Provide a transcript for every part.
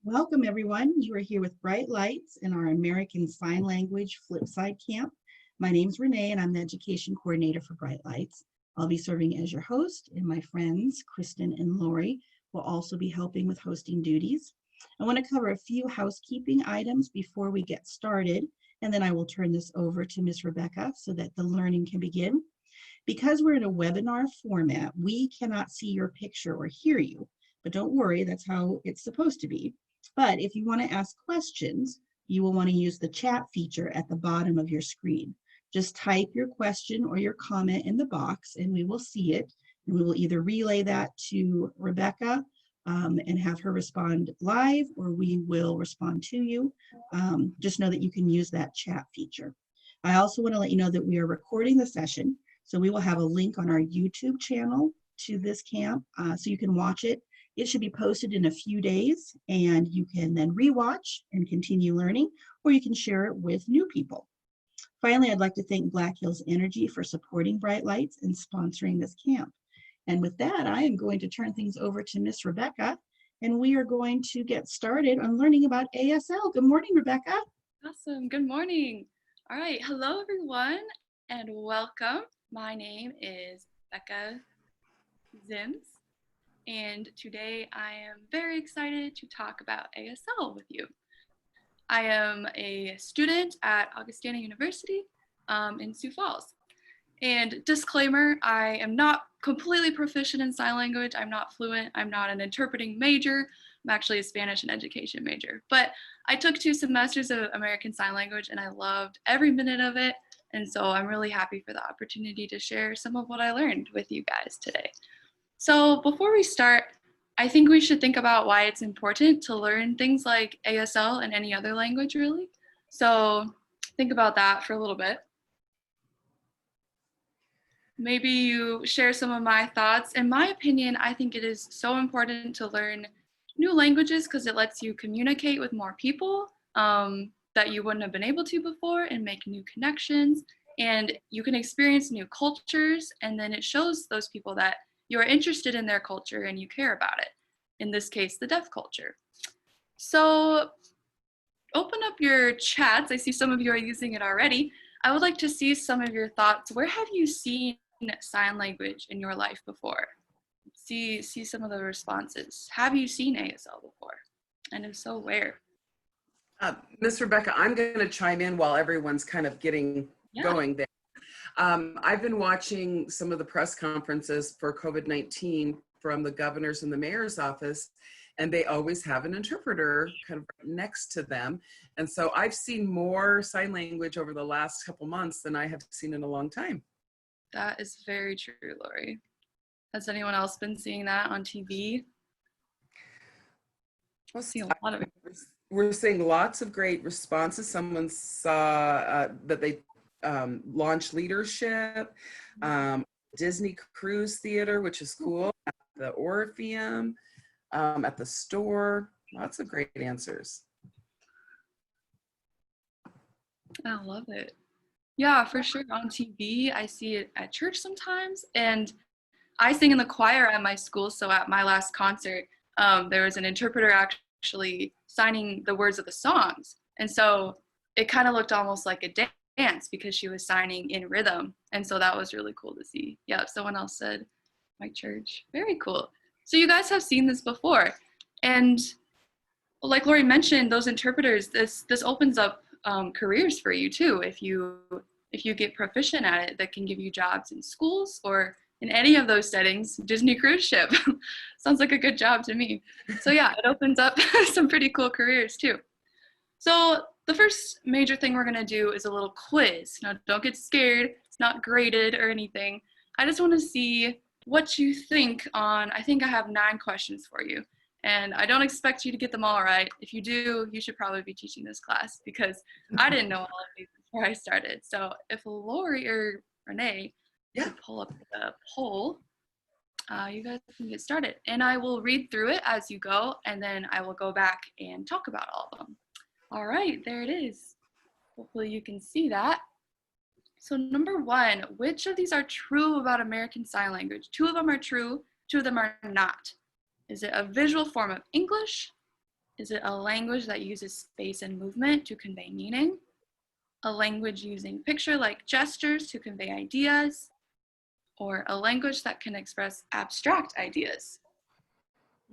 Welcome, everyone. You are here with Bright Lights in our American Sign Language Flipside camp. My name is Renee, and I'm the Education Coordinator for Bright Lights. I'll be serving as your host, and my friends, Kristen and Lori, will also be helping with hosting duties. I want to cover a few housekeeping items before we get started, and then I will turn this over to Ms. Rebecca so that the learning can begin. Because we're in a webinar format, we cannot see your picture or hear you, but don't worry, that's how it's supposed to be. But if you want to ask questions, you will want to use the chat feature at the bottom of your screen. Just type your question or your comment in the box and we will see it. And we will either relay that to Rebecca and have her respond live, or we will respond to you. Just know that you can use that chat feature. I also want to let you know that we are recording the session. So we will have a link on our YouTube channel to this camp so you can watch it. It should be posted in a few days, and you can then rewatch and continue learning, or you can share it with new people. Finally, I'd like to thank Black Hills Energy for supporting Bright Lights and sponsoring this camp. And with that, I am going to turn things over to Miss Rebecca, and we are going to get started on learning about ASL. Good morning, Rebecca. Awesome. Good morning. All right. Hello, everyone, and welcome. My name is Becca Ziems, and today I am very excited to talk about ASL with you. I am a student at Augustana University in Sioux Falls. And disclaimer, I am not completely proficient in sign language. I'm not fluent. I'm not an interpreting major. I'm actually a Spanish and education major. But I took 2 semesters of American Sign Language and I loved every minute of it. And so I'm really happy for the opportunity to share some of what I learned with you guys today. So before we start, I think we should think about why it's important to learn things like ASL and any other language, really. So think about that for a little bit. Maybe you share some of my thoughts. In my opinion, I think it is so important to learn new languages because it lets you communicate with more people that you wouldn't have been able to before and make new connections. And you can experience new cultures, and then it shows those people that you're interested in their culture and you care about it. In this case, the deaf culture. So open up your chats. I see some of you are using it already. I would like to see some of your thoughts. Where have you seen sign language in your life before? See some of the responses. Have you seen ASL before? And if so, where? Miss Rebecca, I'm going to chime in while everyone's kind of getting going there. I've been watching some of the press conferences for COVID-19 from the governor's and the mayor's office, and they always have an interpreter kind of next to them. And so I've seen more sign language over the last couple months than I have seen in a long time. That is very true, Lori. Has anyone else been seeing that on TV? We'll see a lot of it. We're seeing lots of great responses. Someone saw that they launched leadership, Disney Cruise Theater, which is cool, at the Orpheum, at the store. Lots of great answers. I love it. Yeah, for sure. On TV, I see it at church sometimes, and I sing in the choir at my school. So at my last concert, there was an interpreter actually signing the words of the songs. And so it kind of looked almost like a dance because she was signing in rhythm. And so that was really cool to see. Yeah, someone else said my church. Very cool. So you guys have seen this before. And like Lori mentioned, those interpreters, this opens up careers for you too. If you get proficient at it, that can give you jobs in schools or in any of those settings. Disney cruise ship sounds like a good job to me. So yeah, it opens up some pretty cool careers too. So the first major thing we're gonna do is a little quiz. Now don't get scared, it's not graded or anything. I just wanna see what you think on, I think I have 9 questions for you. And I don't expect you to get them all right. If you do, you should probably be teaching this class because I didn't know all of these before I started. So if Lori or Renee could pull up the poll, you guys can get started. And I will read through it as you go, and then I will go back and talk about all of them. All right, there it is. Hopefully you can see that. So number 1, which of these are true about American Sign Language? 2 of them are true, 2 of them are not. Is it a visual form of English? Is it a language that uses space and movement to convey meaning? A language using picture-like gestures to convey ideas? Or a language that can express abstract ideas?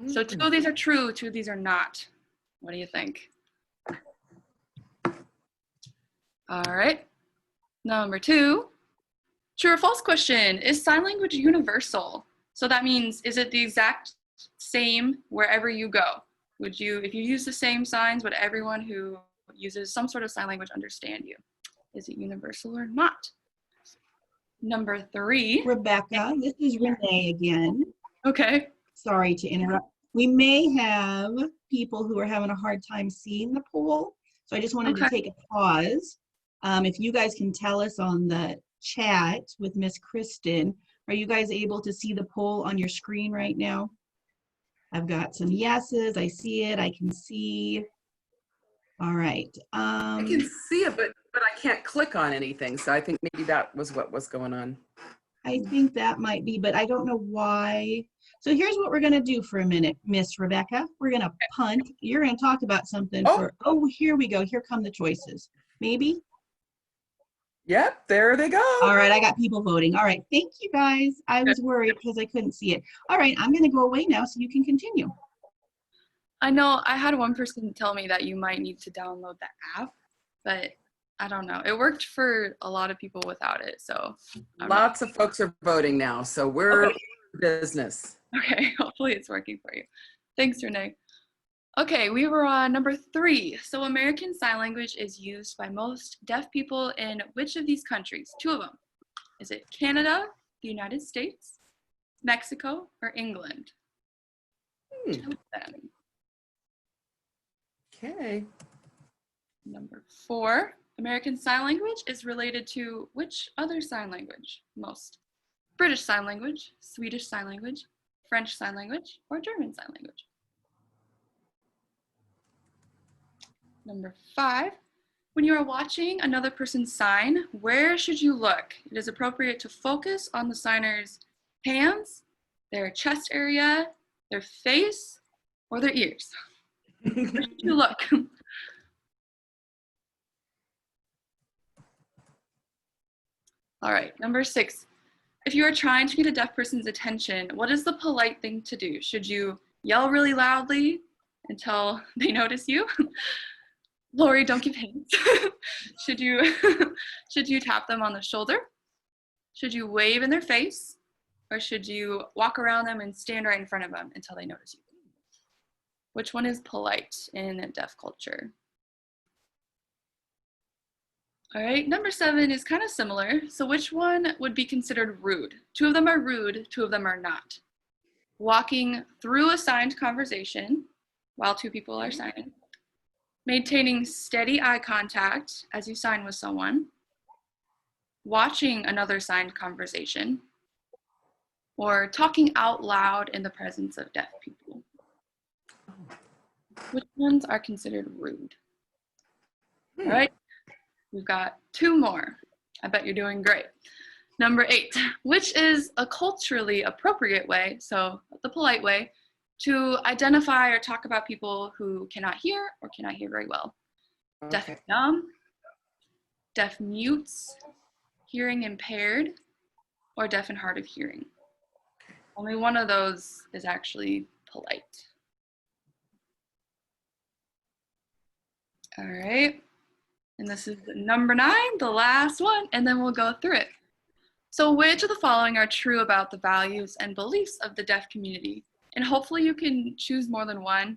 So 2 of these are true, 2 of these are not. What do you think? All right. Number 2, true or false question. Is sign language universal? So that means, is it the exact same wherever you go? Would you, if you use the same signs, would everyone who uses some sort of sign language understand you? Is it universal or not? Number 3. Rebecca, this is Renee again. Okay. Sorry to interrupt. We may have people who are having a hard time seeing the poll. So I just wanted to take a pause. If you guys can tell us on the chat with Miss Kristen, are you guys able to see the poll on your screen right now? I've got some yeses. I see it. I can see. All right. I can see it, but I can't click on anything. So I think maybe that was what was going on. I think that might be, but I don't know why. So here's what we're going to do for a minute, Miss Rebecca. We're going to punt. You're going to talk about something here we go. Here come the choices. Maybe? Yep, there they go. All right, I got people voting. All right, thank you guys. I was worried because I couldn't see it. All right, I'm going to go away now so you can continue. I know I had one person tell me that you might need to download the app, but I don't know. It worked for a lot of people without it, so. Lots of folks are voting now, so we're business. Okay, hopefully it's working for you. Thanks, Renee. Okay, we were on number 3. So American Sign Language is used by most deaf people in which of these countries? 2 of them. Is it Canada, the United States, Mexico, or England? 2 of them. Okay. Number 4, American Sign Language is related to which other sign language most? British Sign Language, Swedish Sign Language, French Sign Language, or German Sign Language? Number 5, when you are watching another person sign, where should you look? It is appropriate to focus on the signer's hands, their chest area, their face, or their ears. Where should you look? All right, number 6. If you are trying to get a deaf person's attention, what is the polite thing to do? Should you yell really loudly until they notice you? Lori, don't give hints. Should you tap them on the shoulder? Should you wave in their face? Or should you walk around them and stand right in front of them until they notice you? Which one is polite in deaf culture? All right, number 7 is kind of similar. So which one would be considered rude? 2 of them are rude, 2 of them are not. Walking through a signed conversation while 2 people are signing. Maintaining steady eye contact as you sign with someone. Watching another signed conversation. Or talking out loud in the presence of deaf people. Which ones are considered rude? All right. We've got 2 more. I bet you're doing great. Number 8, which is a culturally appropriate way, so the polite way, to identify or talk about people who cannot hear or cannot hear very well. Okay. Deaf and dumb, deaf mutes, hearing impaired, or deaf and hard of hearing. Only one of those is actually polite. All right. And this is number 9, the last one, and then we'll go through it. So which of the following are true about the values and beliefs of the deaf community? And hopefully you can choose more than one.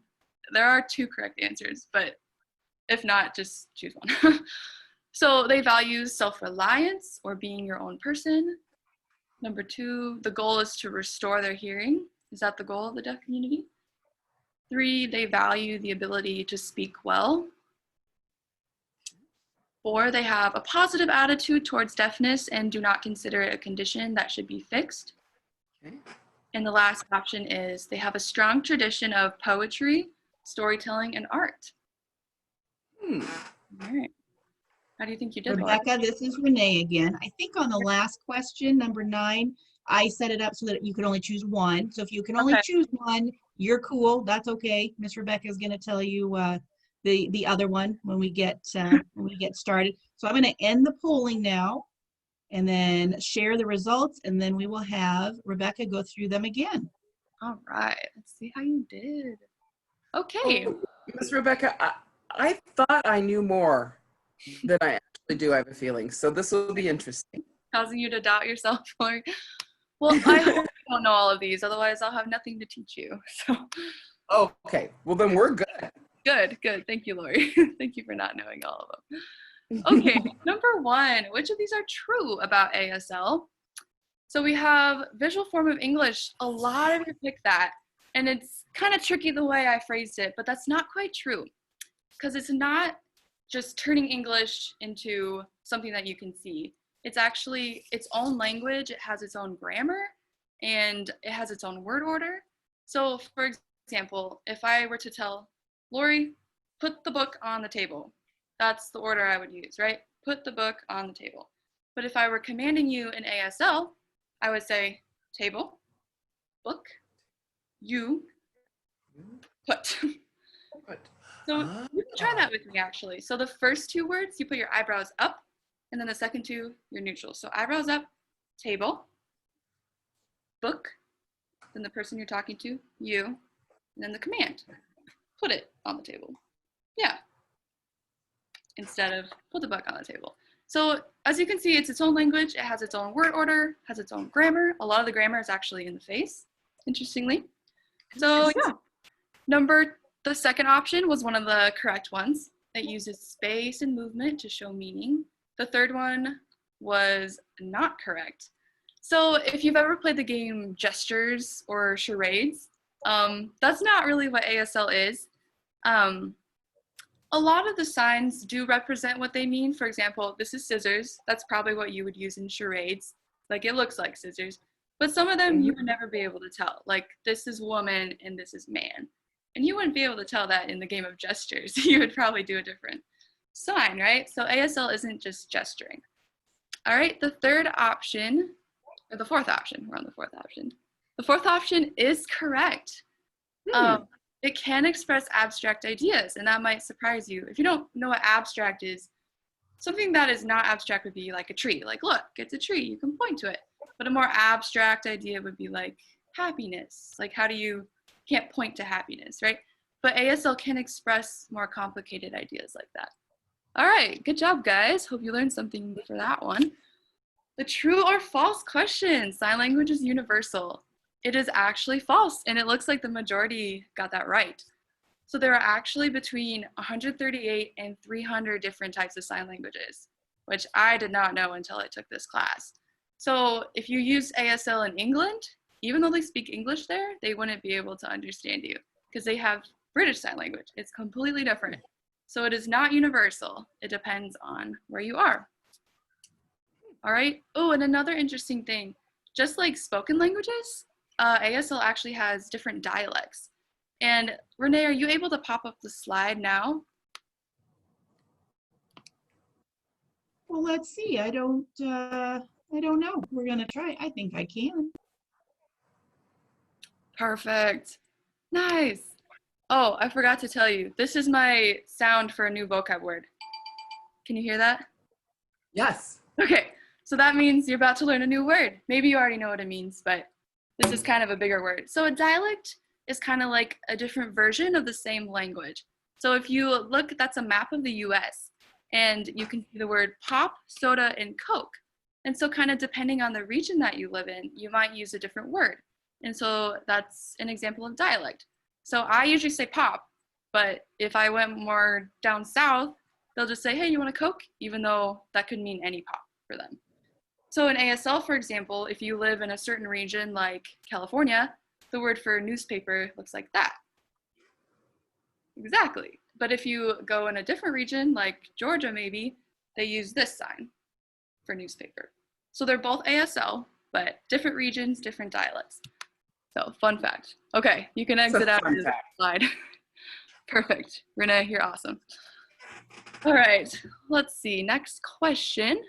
There are 2 correct answers, but if not, just choose one. So they value self-reliance or being your own person. Number 2, the goal is to restore their hearing. Is that the goal of the deaf community? 3, they value the ability to speak well. 4, they have a positive attitude towards deafness and do not consider it a condition that should be fixed. Okay. And the last option is they have a strong tradition of poetry, storytelling, and art. All right. How do you think you did, Rebecca, Laura? this is Renee again. I think on the last question, number 9, I set it up so that you could only choose one. So if you can only choose one, you're cool. That's okay. Miss Rebecca is going to tell you the other one when we get started. So I'm going to end the polling now and then share the results, and then we will have Rebecca go through them again. All right, let's see how you did. Okay. Oh, Miss Rebecca, I thought I knew more than I actually do, I have a feeling. So this will be interesting. Causing you to doubt yourself, Lori. Well, I hope you don't know all of these, otherwise I'll have nothing to teach you. So Oh, okay. Well, then we're good. good. Thank you, Lori. Thank you for not knowing all of them. Okay, number 1, which of these are true about ASL? So we have visual form of English. A lot of you picked that, and it's kind of tricky the way I phrased it, but that's not quite true, because it's not just turning English into something that you can see. It's actually its own language. It has its own grammar, and it has its own word order. So for example, if I were to tell Lori, put the book on the table, that's the order I would use, right? Put the book on the table. But if I were commanding you in ASL, I would say table, book, you, put. So you can try that with me, actually. So the first 2 words, you put your eyebrows up, and then the second 2, you're neutral. So eyebrows up, table, book, then the person you're talking to, you, and then the command, put it on the table. Yeah. Instead of put the book on the table. So as you can see, it's its own language. It has its own word order, has its own grammar. A lot of the grammar is actually in the face, interestingly. So yeah, the second option was one of the correct ones. It uses space and movement to show meaning. The third one was not correct. So if you've ever played the game Gestures or Charades, that's not really what ASL is. A lot of the signs do represent what they mean. For example, this is scissors. That's probably what you would use in charades. Like, it looks like scissors. But some of them you would never be able to tell. Like, this is woman and this is man. And you wouldn't be able to tell that in the game of Gestures. You would probably do a different sign, right? So ASL isn't just gesturing. All right, the third option, or the fourth option, we're on the fourth option. The fourth option is correct. It can express abstract ideas, and that might surprise you. If you don't know what abstract is, something that is not abstract would be like a tree. Like, look, it's a tree, you can point to it. But a more abstract idea would be like happiness. Like, can't point to happiness, right? But ASL can express more complicated ideas like that. All right, good job, guys. Hope you learned something for that one. The true or false question, sign language is universal. It is actually false, and it looks like the majority got that right. So there are actually between 138 and 300 different types of sign languages, which I did not know until I took this class. So if you use ASL in England, even though they speak English there, they wouldn't be able to understand you because they have British Sign Language. It's completely different. So it is not universal. It depends on where you are. All right. Oh, and another interesting thing, just like spoken languages, ASL actually has different dialects. And Renee, are you able to pop up the slide now? Well, let's see. I don't know. We're gonna try. I think I can. Perfect. Nice. Oh, I forgot to tell you. This is my sound for a new vocab word. Can you hear that? Yes. Okay. So that means you're about to learn a new word. Maybe you already know what it means, but this is kind of a bigger word. So a dialect is kind of like a different version of the same language. So if you look, that's a map of the US, and you can see the word pop, soda, and Coke. And so kind of depending on the region that you live in, you might use a different word. And so that's an example of dialect. So I usually say pop, but if I went more down south, they'll just say, hey, you want a Coke? Even though that could mean any pop for them. So in ASL, for example, if you live in a certain region like California, the word for newspaper looks like that. Exactly. But if you go in a different region like Georgia, maybe, they use this sign for newspaper. So they're both ASL, but different regions, different dialects. So fun fact. Okay, you can exit out of the slide. Perfect. Renee, you're awesome. All right, let's see. Next question.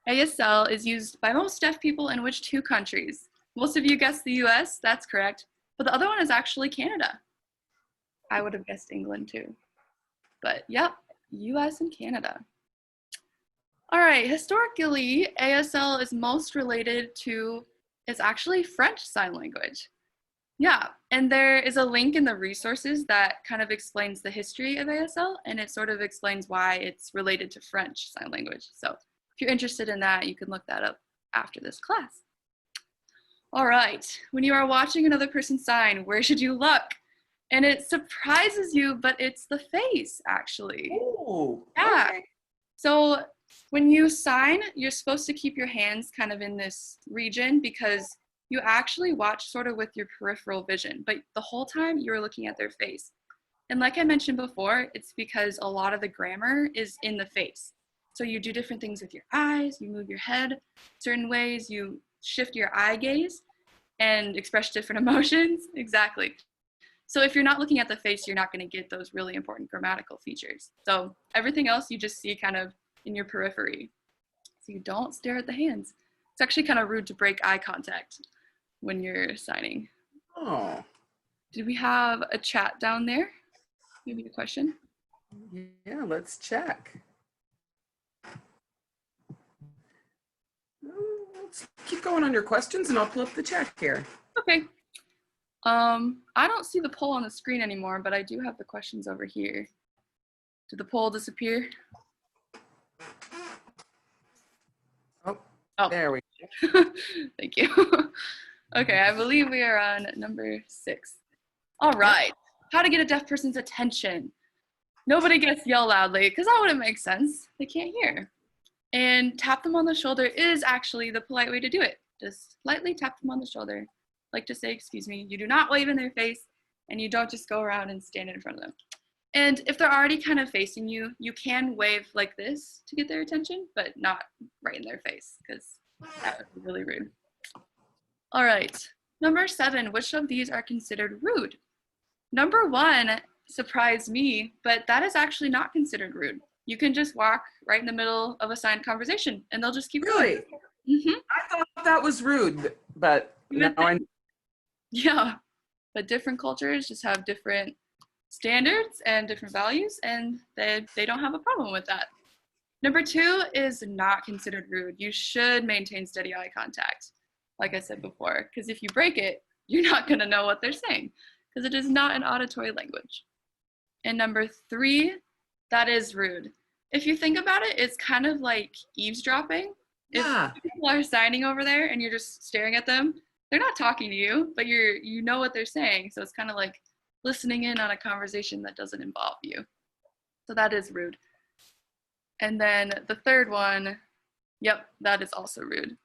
ASL is used by most deaf people in which two countries? Most of you guessed the US, that's correct. But the other one is actually Canada. I would have guessed England too. But yep, US and Canada. All right, historically, ASL is most related to, it's actually French Sign Language. Yeah, and there is a link in the resources that kind of explains the history of ASL, and it sort of explains why it's related to French Sign Language. So if you're interested in that, you can look that up after this class. All right, when you are watching another person sign, where should you look? And it surprises you, but it's the face, actually. Oh, Yeah. okay. So when you sign, you're supposed to keep your hands kind of in this region because you actually watch sort of with your peripheral vision, but the whole time you're looking at their face. And like I mentioned before, it's because a lot of the grammar is in the face. So you do different things with your eyes, you move your head certain ways, you shift your eye gaze and express different emotions. Exactly. So if you're not looking at the face, you're not going to get those really important grammatical features. So everything else you just see kind of in your periphery. So you don't stare at the hands. It's actually kind of rude to break eye contact when you're signing. Oh, Did we have a chat down there? Maybe a question? yeah, let's check. Let's keep going on your questions and I'll pull up the chat here. Okay. I don't see the poll on the screen anymore, but I do have the questions over here. Did the poll disappear? Oh, there we go. Thank you. Okay, I believe we are on number 6. All right. How to get a deaf person's attention. Nobody gets yell loudly because that wouldn't make sense. They can't hear. And tap them on the shoulder is actually the polite way to do it. Just lightly tap them on the shoulder. Like to say, excuse me. You do not wave in their face and you don't just go around and stand in front of them. And if they're already kind of facing you, you can wave like this to get their attention, but not right in their face because that would be really rude. All right, number 7, which of these are considered rude? Number 1 surprised me, but that is actually not considered rude. You can just walk right in the middle of a signed conversation and they'll just keep going. Really? I thought that was rude, but now I know. Yeah, but different cultures just have different standards and different values, and they don't have a problem with that. Number 2 is not considered rude. You should maintain steady eye contact, like I said before, because if you break it, you're not going to know what they're saying, because it is not an auditory language. And number 3, that is rude. If you think about it, it's kind of like eavesdropping. Yeah. If people are signing over there and you're just staring at them, they're not talking to you, but you know what they're saying. So it's kind of like listening in on a conversation that doesn't involve you. So that is rude. And then the third one, yep, that is also rude.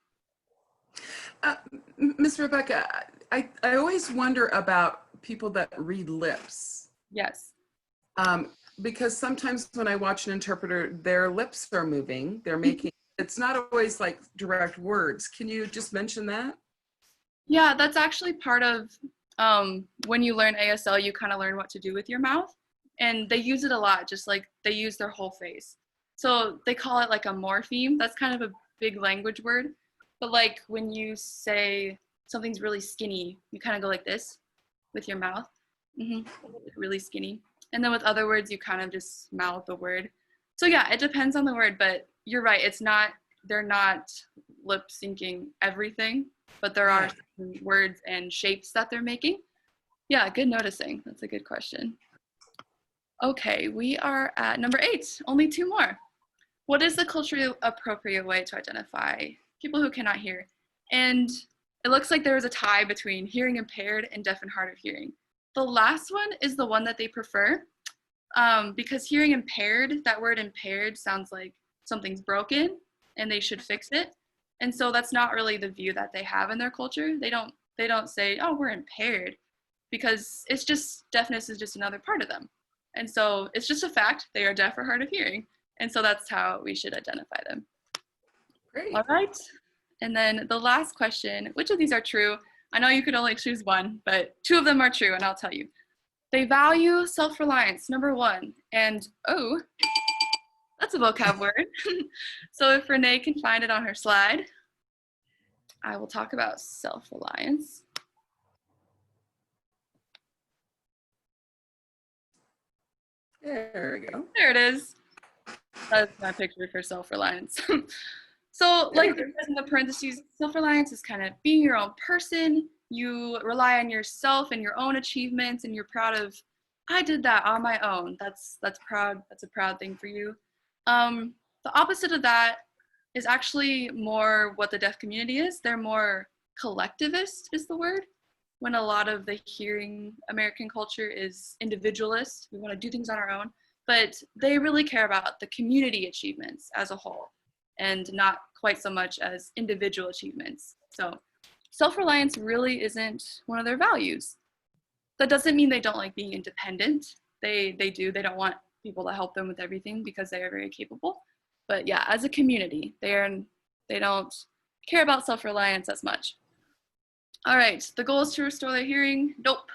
Miss Rebecca, I always wonder about people that read lips. Yes. Because sometimes when I watch an interpreter, their lips are moving, they're making, it's not always like direct words. Can you just mention that? Yeah, that's actually part of when you learn ASL, you kind of learn what to do with your mouth. And they use it a lot, just like they use their whole face. So they call it like a morpheme. That's kind of a big language word. But like when you say something's really skinny, you kind of go like this with your mouth. Really skinny. And then with other words, you kind of just mouth the word. So yeah, it depends on the word, but you're right. They're not lip syncing everything, but there are words and shapes that they're making. Yeah, good noticing. That's a good question. Okay, we are at number 8, only 2 more. What is the culturally appropriate way to identify people who cannot hear? And it looks like there was a tie between hearing impaired and deaf and hard of hearing. The last one is the one that they prefer because hearing impaired, that word impaired sounds like something's broken and they should fix it. And so that's not really the view that they have in their culture. They don't say, oh, we're impaired, because it's just, deafness is just another part of them. And so it's just a fact, they are deaf or hard of hearing. And so that's how we should identify them. Great. All right. And then the last question, which of these are true? I know you could only choose one, but 2 of them are true, and I'll tell you. They value self-reliance, number 1. And, oh, that's a vocab word. So if Renee can find it on her slide, I will talk about self-reliance. There we go. There it is. That's my picture for self-reliance. So like it says in the parentheses, self-reliance is kind of being your own person. You rely on yourself and your own achievements, and you're proud of, I did that on my own. That's proud. That's a proud thing for you. The opposite of that is actually more what the deaf community is. They're more collectivist is the word, when a lot of the hearing American culture is individualist. We want to do things on our own, but they really care about the community achievements as a whole and not quite so much as individual achievements. So self-reliance really isn't one of their values. That doesn't mean they don't like being independent. They do. They don't want people to help them with everything because they are very capable. But yeah, as a community, they don't care about self-reliance as much. All right, the goal is to restore their hearing. Nope.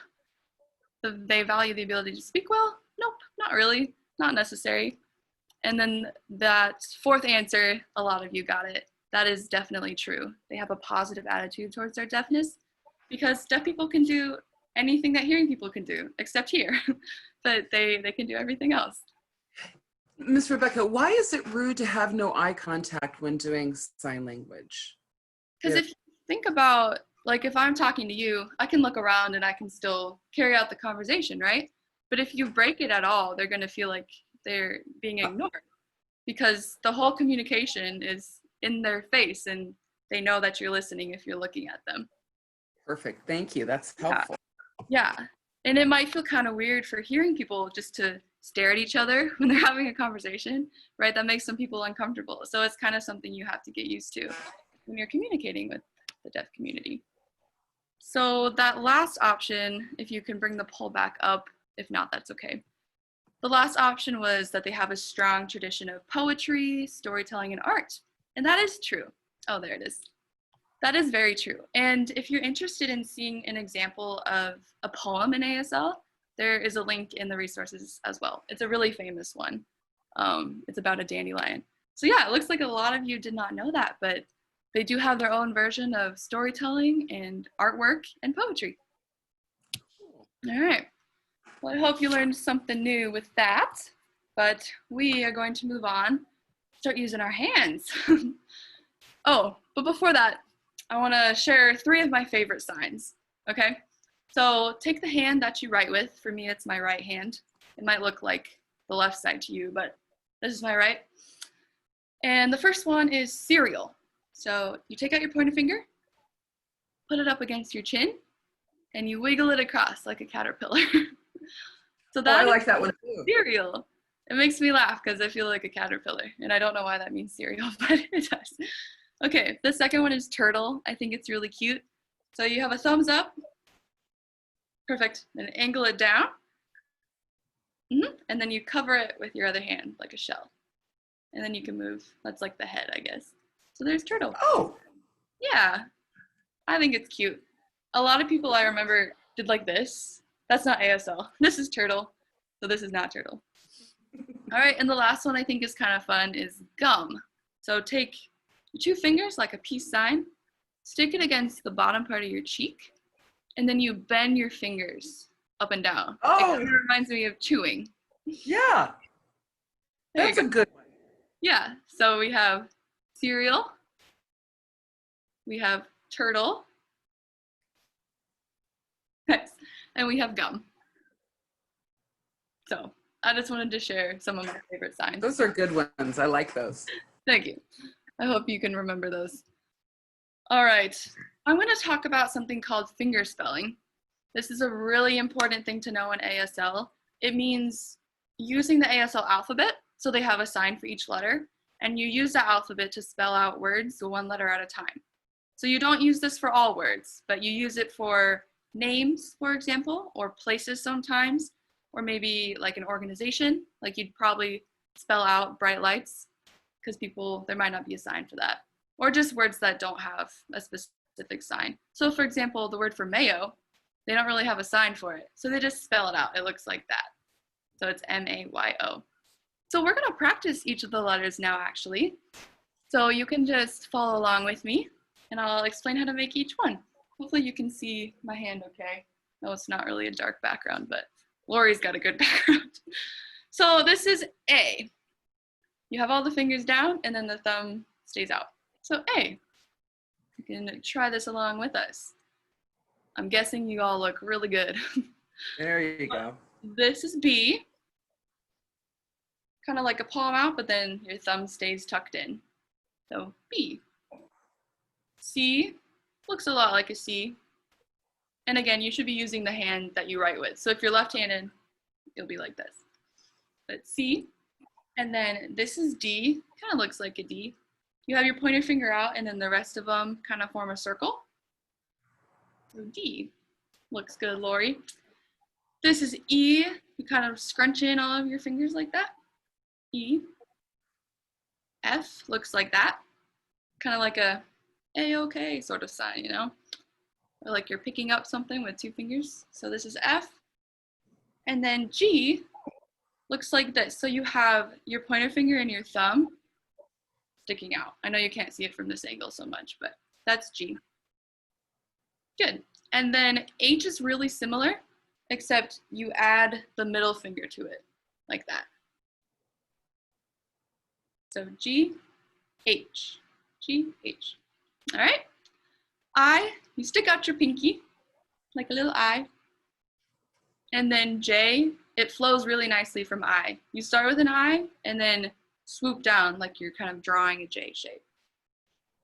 They value the ability to speak well. Nope, not really, not necessary. And then that fourth answer, a lot of you got it. That is definitely true. They have a positive attitude towards their deafness because deaf people can do anything that hearing people can do, except hear, but they can do everything else. Miss Rebecca, why is it rude to have no eye contact when doing sign language? Because if you think about, like if I'm talking to you, I can look around and I can still carry out the conversation, right? But if you break it at all, they're gonna feel like they're being ignored because the whole communication is in their face and they know that you're listening if you're looking at them. Perfect, thank you, that's helpful. Yeah, and it might feel kind of weird for hearing people just to stare at each other when they're having a conversation, right? That makes some people uncomfortable. So it's kind of something you have to get used to when you're communicating with the deaf community. So that last option, if you can bring the poll back up, if not, that's okay. The last option was that they have a strong tradition of poetry, storytelling, and art. And that is true. Oh, there it is. That is very true. And if you're interested in seeing an example of a poem in ASL, there is a link in the resources as well. It's a really famous one. It's about a dandelion. So yeah, it looks like a lot of you did not know that, but they do have their own version of storytelling and artwork and poetry. All right. Well, I hope you learned something new with that, but we are going to move on, start using our hands. Oh, but before that, I want to share 3 of my favorite signs, okay? So take the hand that you write with. For me, it's my right hand. It might look like the left side to you, but this is my right. And the first one is cereal. So you take out your pointer finger, put it up against your chin, and you wiggle it across like a caterpillar. So that I like that one too. Cereal. It makes me laugh because I feel like a caterpillar, and I don't know why that means cereal, but it does. Okay, the second one is turtle. I think it's really cute. So you have a thumbs up. Perfect. Then angle it down. And then you cover it with your other hand like a shell. And then you can move. That's like the head, I guess. So there's turtle. Oh. Yeah, I think it's cute. A lot of people I remember did like this. That's not ASL. This is turtle. So this is not turtle. All right, and the last one I think is kind of fun is gum. So take your 2 fingers like a peace sign, stick it against the bottom part of your cheek, and then you bend your fingers up and down. Oh. It kind of reminds me of chewing. Yeah. That's a good one. Yeah, so we have cereal, we have turtle, and we have gum. So I just wanted to share some of my favorite signs. Those are good ones. I like those. Thank you. I hope you can remember those. All right, I'm going to talk about something called fingerspelling. This is a really important thing to know in ASL. It means using the ASL alphabet, so they have a sign for each letter, and you use the alphabet to spell out words 1 letter at a time. So you don't use this for all words, but you use it for names, for example, or places sometimes, or maybe like an organization, like you'd probably spell out bright lights, because there might not be a sign for that. Or just words that don't have a specific sign. So for example, the word for mayo, they don't really have a sign for it. So they just spell it out. It looks like that. So it's M-A-Y-O. So we're gonna practice each of the letters now, actually. So you can just follow along with me, and I'll explain how to make each one. Hopefully you can see my hand okay. No, it's not really a dark background, but Lori's got a good background. So this is A. You have all the fingers down and then the thumb stays out. So A. You can try this along with us. I'm guessing you all look really good. There you go. This is B. Kind of like a palm out, but then your thumb stays tucked in. So B. C looks a lot like a C. And again, you should be using the hand that you write with. So if you're left-handed, it'll be like this. But C. And then this is D. Kind of looks like a D. You have your pointer finger out, and then the rest of them kind of form a circle. So D. Looks good, Lori. This is E. You kind of scrunch in all of your fingers like that. E. F looks like that. Kind of like a A-OK sort of sign, you know? Or like you're picking up something with 2 fingers. So this is F. And then G looks like this. So you have your pointer finger and your thumb sticking out. I know you can't see it from this angle so much, but that's G. Good. And then H is really similar, except you add the middle finger to it, like that. So G, H, G, H. All right. I, you stick out your pinky, like a little I. And then J, it flows really nicely from I. You start with an I and then swoop down like you're kind of drawing a J shape.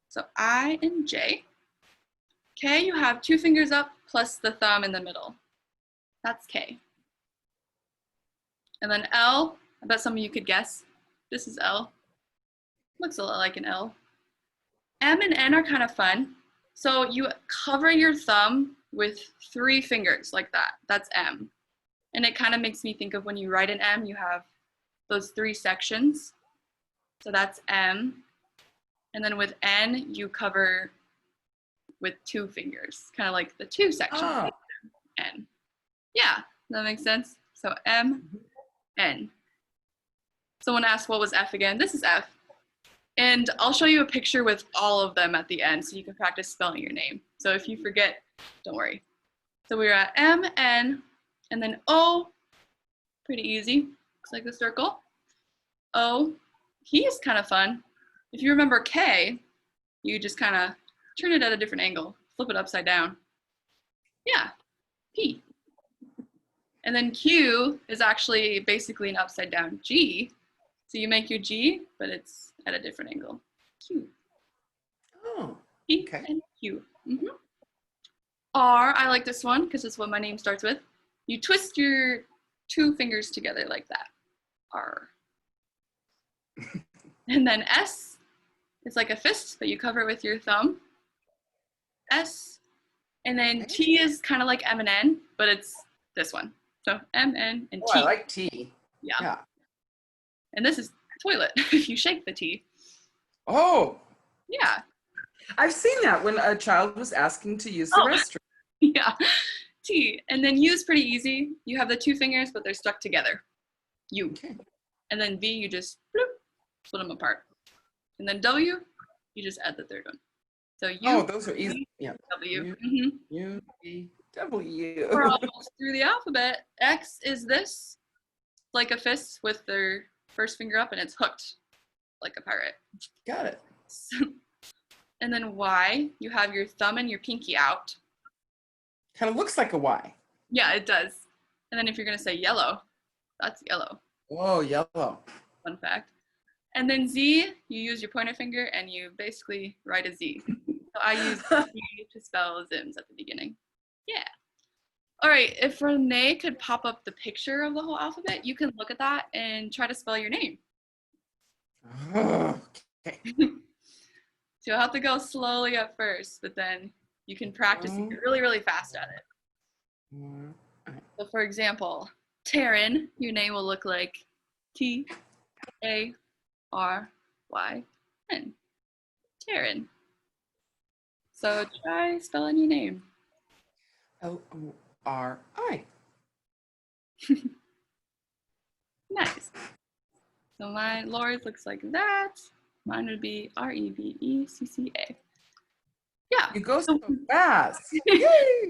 So I and J. K, you have 2 fingers up plus the thumb in the middle. That's K. And then L, I bet some of you could guess. This is L. Looks a lot like an L. M and N are kind of fun. So you cover your thumb with 3 fingers like that. That's M. And it kind of makes me think of when you write an M, you have those 3 sections. So that's M. And then with N, you cover with 2 fingers, kind of like the 2 sections. Oh. N. Yeah, that makes sense. So M, N. Someone asked what was F again. This is F. And I'll show you a picture with all of them at the end so you can practice spelling your name. So if you forget, don't worry. So we're at M, N, and then O, pretty easy. Looks like a circle. O, P is kind of fun. If you remember K, you just kind of turn it at a different angle, flip it upside down. Yeah, P. And then Q is actually basically an upside down G. So you make your G, but it's at a different angle. Q. Oh, P okay. and Q. R, I like this one because it's what my name starts with. You twist your 2 fingers together like that. R. And then S, it's like a fist, but you cover it with your thumb. S. And then T is kind of like M and N, but it's this one. So M, N, and Oh, T. I like T. Yeah. And this is toilet, if you shake the T. Oh, Yeah. I've seen that when a child was asking to use the restroom. Yeah. T. And then U is pretty easy. You have the 2 fingers, but they're stuck together. U. Okay. And then V, you just bloop, split them apart. And then W, you just add the 3rd one. So U. Oh, those are easy. Yeah. W. U, V, W. We're almost through the alphabet. X is this, like a fist with their first finger up, and it's hooked like a pirate. Got it. And then Y, you have your thumb and your pinky out. Kind of looks like a Y. Yeah, it does. And then if you're going to say yellow, that's yellow. Oh, yellow. Fun fact. And then Z, you use your pointer finger and you basically write a Z. So I use Z to spell Ziems at the beginning. Yeah. All right, if Renee could pop up the picture of the whole alphabet, you can look at that and try to spell your name. Oh, okay. So you'll have to go slowly at first, but then you can practice and get really, really fast at it. So for example, Taryn, your name will look like T-A-R-Y-N. Taryn. So try spelling your name. L-O-R-I. Nice. So mine, Laura's looks like that. Mine would be R-E-V-E-C-C-A. Yeah. You go so fast.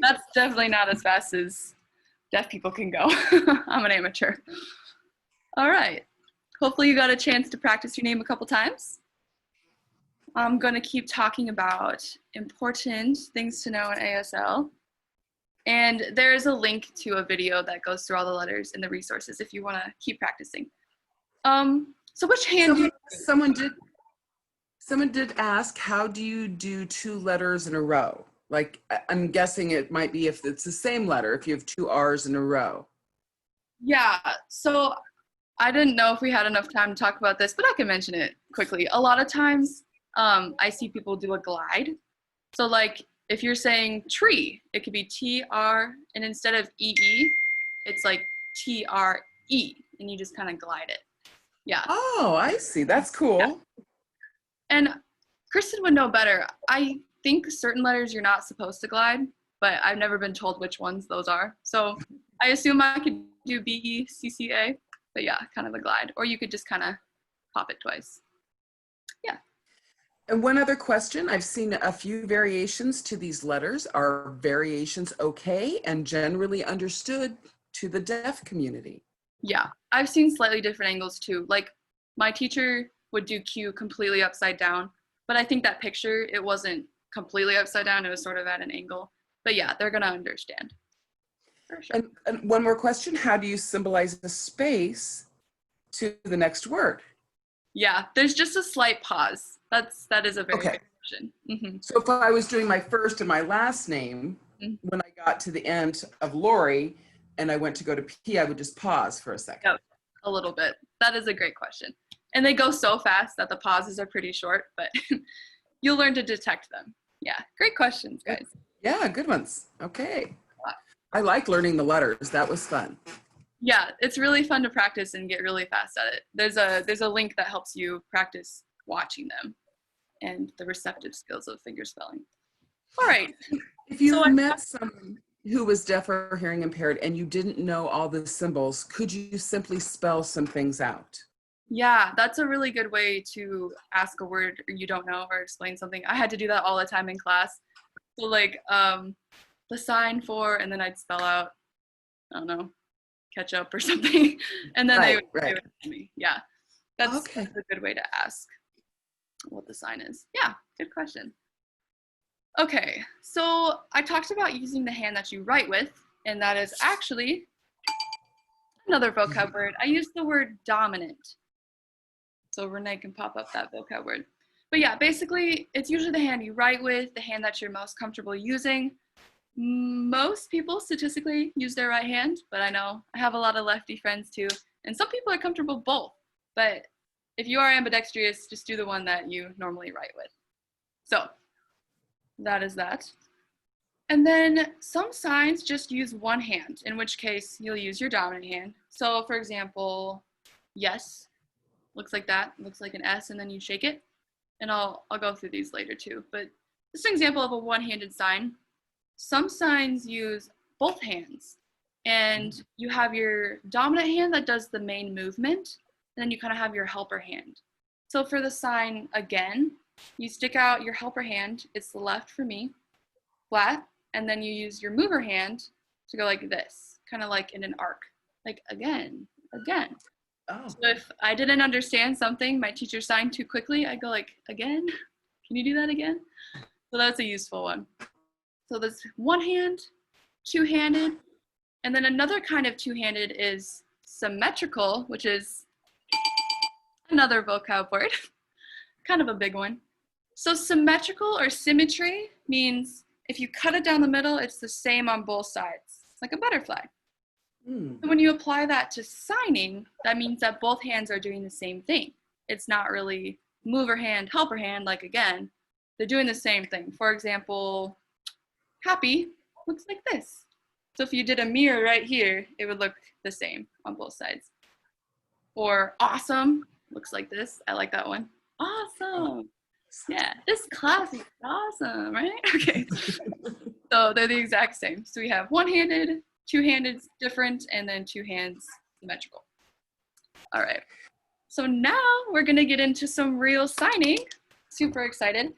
That's definitely not as fast as deaf people can go. I'm an amateur. All right. Hopefully you got a chance to practice your name a couple times. I'm going to keep talking about important things to know in ASL. And there's a link to a video that goes through all the letters in the resources if you want to keep practicing. So which hand do you... Someone did ask, how do you do 2 letters in a row? Like, I'm guessing it might be if it's the same letter, if you have 2 R's in a row. Yeah, so I didn't know if we had enough time to talk about this, but I can mention it quickly. A lot of times I see people do a glide. So like if you're saying tree, it could be T-R, and instead of E-E, it's like T-R-E, and you just kind of glide it. Yeah. Oh, I see. That's cool. Yeah. And Kristen would know better. I think certain letters you're not supposed to glide, but I've never been told which ones those are. So I assume I could do B-E-C-C-A, but yeah, kind of a glide. Or you could just kind of pop it twice. Yeah. And one other question, I've seen a few variations to these letters. Are variations okay and generally understood to the deaf community? Yeah, I've seen slightly different angles too. Like my teacher would do Q completely upside down, but I think that picture, it wasn't completely upside down. It was sort of at an angle. But yeah, they're going to understand. For sure. And one more question, how do you symbolize the space to the next word? Yeah, there's just a slight pause. That is a very Okay. good question. Mm-hmm. So if I was doing my first and my last name, when I got to the end of Lori and I went to go to P, I would just pause for a second. Yep, a little bit. That is a great question. And they go so fast that the pauses are pretty short, but you'll learn to detect them. Yeah, great questions, guys. Yeah, good ones. Okay. I like learning the letters. That was fun. Yeah, it's really fun to practice and get really fast at it. There's a link that helps you practice watching them and the receptive skills of fingerspelling. All right. If you met someone who was deaf or hearing impaired and you didn't know all the symbols, could you simply spell some things out? Yeah, that's a really good way to ask a word you don't know or explain something. I had to do that all the time in class. So like the sign for, and then I'd spell out, I don't know, ketchup or something. And then they would give it to me. Yeah, that's a good way to ask what the sign is. Yeah, good question. Okay, so I talked about using the hand that you write with, and that is actually another vocab word. I used the word dominant. So Renee can pop up that vocab word. But yeah, basically, it's usually the hand you write with, the hand that you're most comfortable using. Most people statistically use their right hand, but I know I have a lot of lefty friends too. And some people are comfortable both. But if you are ambidextrous, just do the one that you normally write with. So that is that. And then some signs just use one hand, in which case you'll use your dominant hand. So for example, yes, looks like that, looks like an S, and then you shake it. And I'll go through these later too. But this is an example of a one-handed sign. Some signs use both hands. And you have your dominant hand that does the main movement, and then you kind of have your helper hand. So for the sign again, you stick out your helper hand, it's the left for me, flat, and then you use your mover hand to go like this, kind of like in an arc, like again, again. Oh. So if I didn't understand something, my teacher signed too quickly, I go like, again? Can you do that again? So that's a useful one. So there's one hand, two-handed, and then another kind of two-handed is symmetrical, which is another vocab word, kind of a big one. So symmetrical or symmetry means if you cut it down the middle, it's the same on both sides, like a butterfly. And when you apply that to signing, that means that both hands are doing the same thing. It's not really mover hand, helper hand, like again, they're doing the same thing. For example, happy looks like this. So if you did a mirror right here, it would look the same on both sides. Or awesome looks like this. I like that one. Awesome. Yeah, this class is awesome, right? Okay. So they're the exact same. So we have one-handed, two-handed different, and then two hands symmetrical. All right. So now we're going to get into some real signing. Super excited.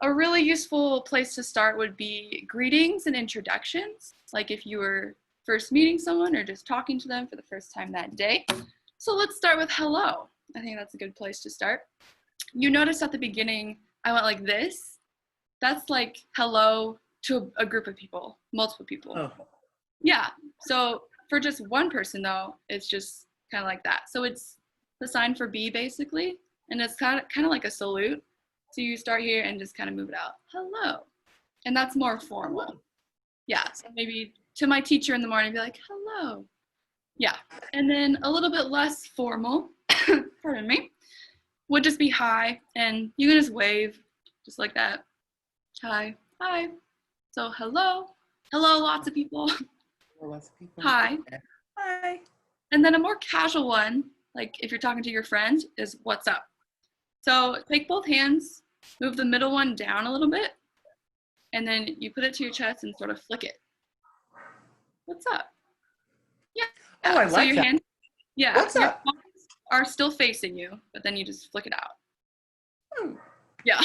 A really useful place to start would be greetings and introductions. Like if you were first meeting someone or just talking to them for the first time that day. So let's start with hello. I think that's a good place to start. You notice at the beginning, I went like this. That's like hello to a group of people, multiple people. Oh. Yeah. So for just one person though, it's just kind of like that. So it's the sign for B basically, and it's kind of like a salute. So you start here and just kind of move it out. Hello. And that's more formal. Yeah. So maybe to my teacher in the morning, be like, hello. Yeah. And then a little bit less formal, pardon me, would just be hi. And you can just wave just like that. Hi. Hi. So hello. Hello, lots of people. Lots of people. Hi. Okay. Hi. And then a more casual one, like if you're talking to your friend, is what's up. So take both hands, move the middle one down a little bit, and then you put it to your chest and sort of flick it. What's up? Yeah. Oh, I so like your that. hands, yeah, What's your up? palms are still facing you, but then you just flick it out. Hmm. Yeah.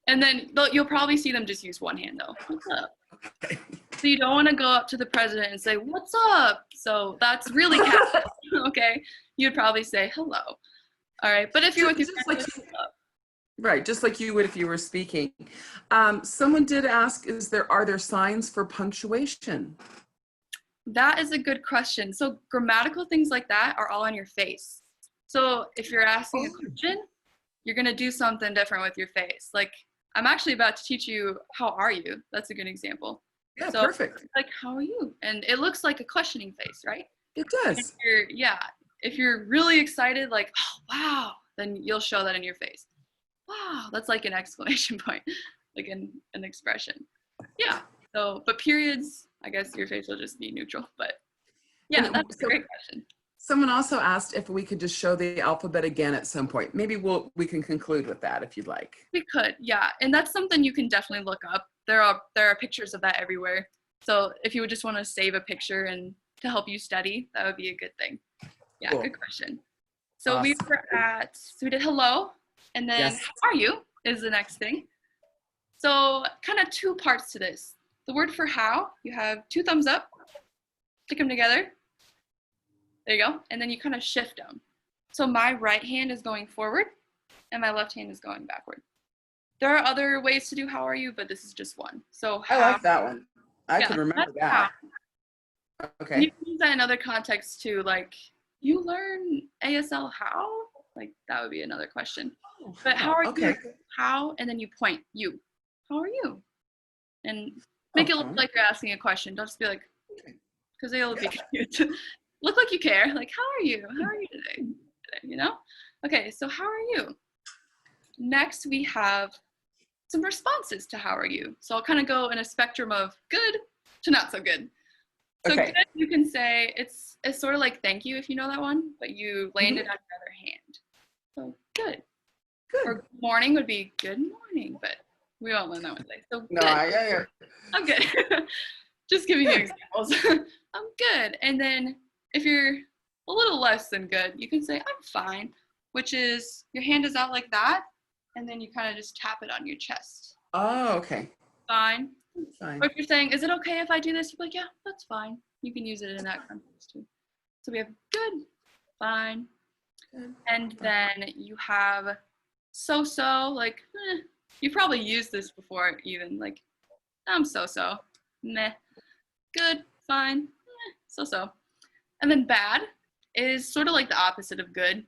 And then you'll probably see them just use one hand though. What's up? Okay. So you don't want to go up to the president and say, what's up? So that's really casual, okay? You'd probably say hello. All right, but if you're with your Just friends, like what's up? Right, just like you would if you were speaking. Someone did ask, are there signs for punctuation? That is a good question. So grammatical things like that are all on your face. So if you're asking a question, you're going to do something different with your face. Like I'm actually about to teach you, how are you? That's a good example. Yeah, So, perfect. like, how are you? And it looks like a questioning face, right? It If does. if you're really excited, like, oh, wow, then you'll show that in your face. Wow, that's like an exclamation point, like an expression. Yeah. So, but periods, I guess your face will just be neutral. But yeah, And that's a so great question. someone also asked if we could just show the alphabet again at some point. Maybe we can conclude with that if you'd like. We could, yeah, and that's something you can definitely look up. There are pictures of that everywhere. So if you would just want to save a picture and to help you study, that would be a good thing. Yeah, Cool. good question. So Awesome. we did hello, and then Yes. how are you is the next thing. So kind of two parts to this. The word for how, you have two thumbs up, stick them together. There you go. And then you kind of shift them. So my right hand is going forward and my left hand is going backward. There are other ways to do how are you, but this is just one. So how, I like that one. I yeah, can remember that's how. that. You Okay. can use that in other contexts too, like you learn ASL how? Like that would be another question. But how are Okay. you? How? And then you point, you. How are you? And make it look like you're asking a question. Don't just be like, because they'll be confused. Look like you care. Like, how are you? How are you today? You know? Okay, so how are you? Next, we have some responses to how are you. So I'll kind of go in a spectrum of good to not so good. So Okay. good, you can say it's sort of like thank you if you know that one, but you landed on your other hand. So good. Good. Or good morning would be good morning, but we won't learn that one today. So No, good. I'm good. Just giving you examples. I'm good. And then if you're a little less than good, you can say I'm fine, which is your hand is out like that, and then you kind of just tap it on your chest. Oh, okay. Fine. Fine. Or if you're saying, is it okay if I do this? You're like, yeah, that's fine. You can use it in that context too. So we have good, fine. Good. And then you have so-so, like, you probably used this before even, like, I'm so-so, meh, good, fine, so-so. And then bad is sort of like the opposite of good.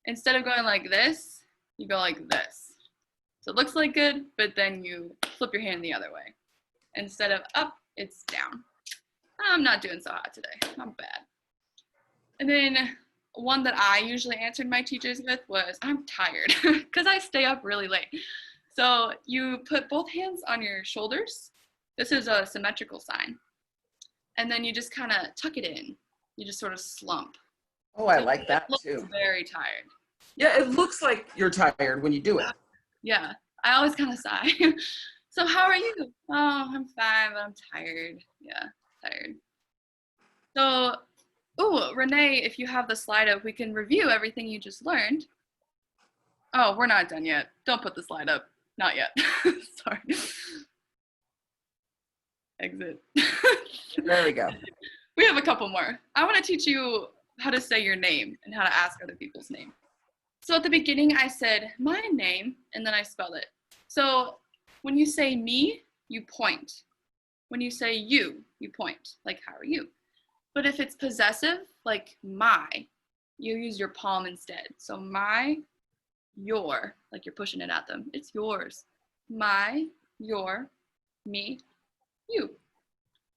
Instead of going like this, you go like this. So it looks like good, but then you flip your hand the other way. Instead of up, it's down. I'm not doing so hot today, I'm bad. And then one that I usually answered my teachers with was, I'm tired, because I stay up really late. So you put both hands on your shoulders. This is a symmetrical sign. And then you just kind of tuck it in. You just sort of slump. Oh, I like that Looks too. very tired. Yeah, it looks like you're tired when you do it. Yeah, I always kind of sigh. So how are you? Oh, I'm fine, but I'm tired. Yeah, tired. So, Renee, if you have the slide up, we can review everything you just learned. Oh, we're not done yet. Don't put the slide up. Not yet. Sorry. Exit. There we go. We have a couple more. I want to teach you how to say your name and how to ask other people's name. So at the beginning, I said my name, and then I spelled it. So when you say me, you point. When you say you point, like, how are you? But if it's possessive, like my, you use your palm instead. So my, your, like you're pushing it at them. It's yours. My, your, me, you.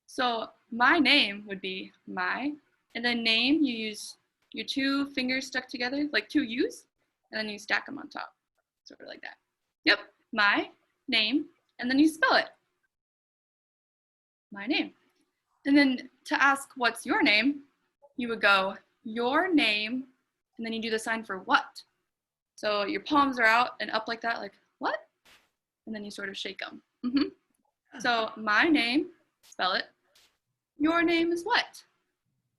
So my name would be my, and then name, you use your two fingers stuck together, like two U's, and then you stack them on top, sort of like that. Yep, my name, and then you spell it. My name. And then to ask what's your name, you would go your name, and then you do the sign for what. So your palms are out and up like that, like what? And then you sort of shake them. So my name, spell it. Your name is what?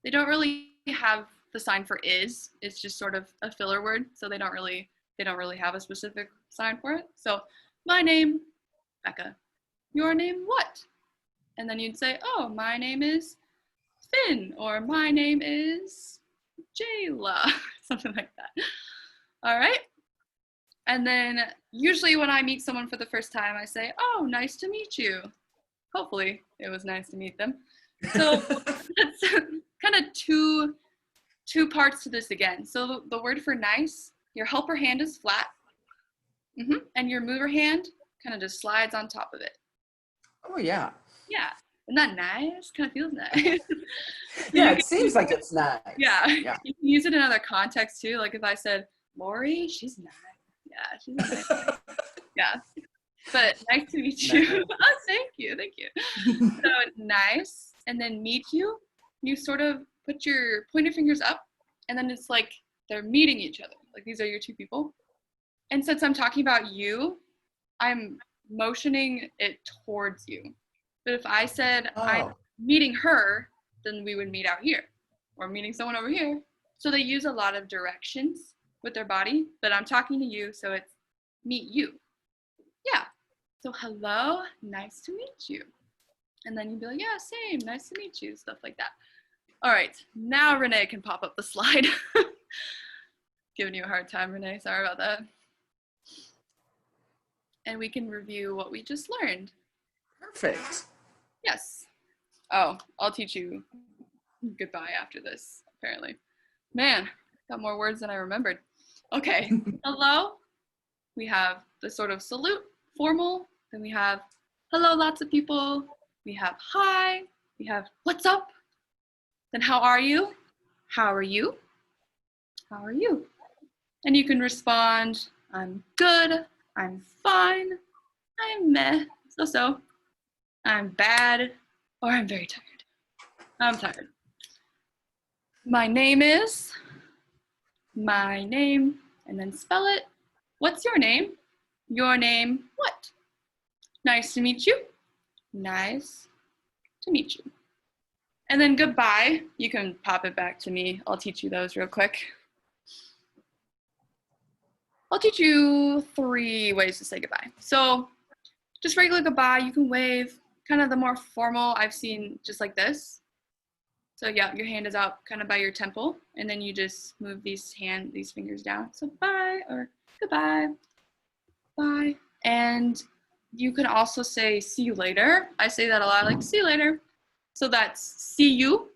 They don't really have the sign for is. It's just sort of a filler word, so they don't really have a specific sign for it. So my name, Becca. Your name, what? And then you'd say, oh, my name is Finn, or my name is Jayla, something like that. All right. And then usually when I meet someone for the first time, I say, oh, nice to meet you. Hopefully it was nice to meet them. So that's kind of two parts to this again. So the word for nice, your helper hand is flat, and your mover hand kind of just slides on top of it. Oh, yeah. Yeah. Isn't that nice? Kind of feels nice. Yeah, it seems like it's nice. Yeah. Yeah. You can use it in other contexts too. Like if I said, Lori, she's nice. Yeah, she's nice. Yeah. But nice to meet you. Oh, thank you. So nice. And then meet you, you sort of put your pointer fingers up, and then it's like they're meeting each other. Like these are your two people. And since I'm talking about you, I'm motioning it towards you. But if I said I'm meeting her, then we would meet out here, or meeting someone over here. So they use a lot of directions with their body, but I'm talking to you, so it's meet you. Yeah. So hello, nice to meet you. And then you'd be like, yeah, same, nice to meet you, stuff like that. All right, now Renee can pop up the slide. Giving you a hard time, Renee, sorry about that. And we can review what we just learned. Perfect. Yes. Oh, I'll teach you goodbye after this, apparently. Man, got more words than I remembered. Okay, hello. We have the sort of salute, formal. Then we have hello, lots of people. We have hi. We have what's up. Then how are you? How are you? How are you? And you can respond, I'm good, I'm fine, I'm meh, so-so, I'm bad, or I'm very tired. I'm tired. My name is, my name, and then spell it. What's your name? Your name, what? Nice to meet you. Nice to meet you. And then goodbye, you can pop it back to me. I'll teach you those real quick. I'll teach you 3 ways to say goodbye. So just regular goodbye, you can wave. Kind of the more formal I've seen just like this. So yeah, your hand is out kind of by your temple, and then you just move these fingers down. So bye or goodbye, bye. And you can also say see you later. I say that a lot, like see you later. So that's see you.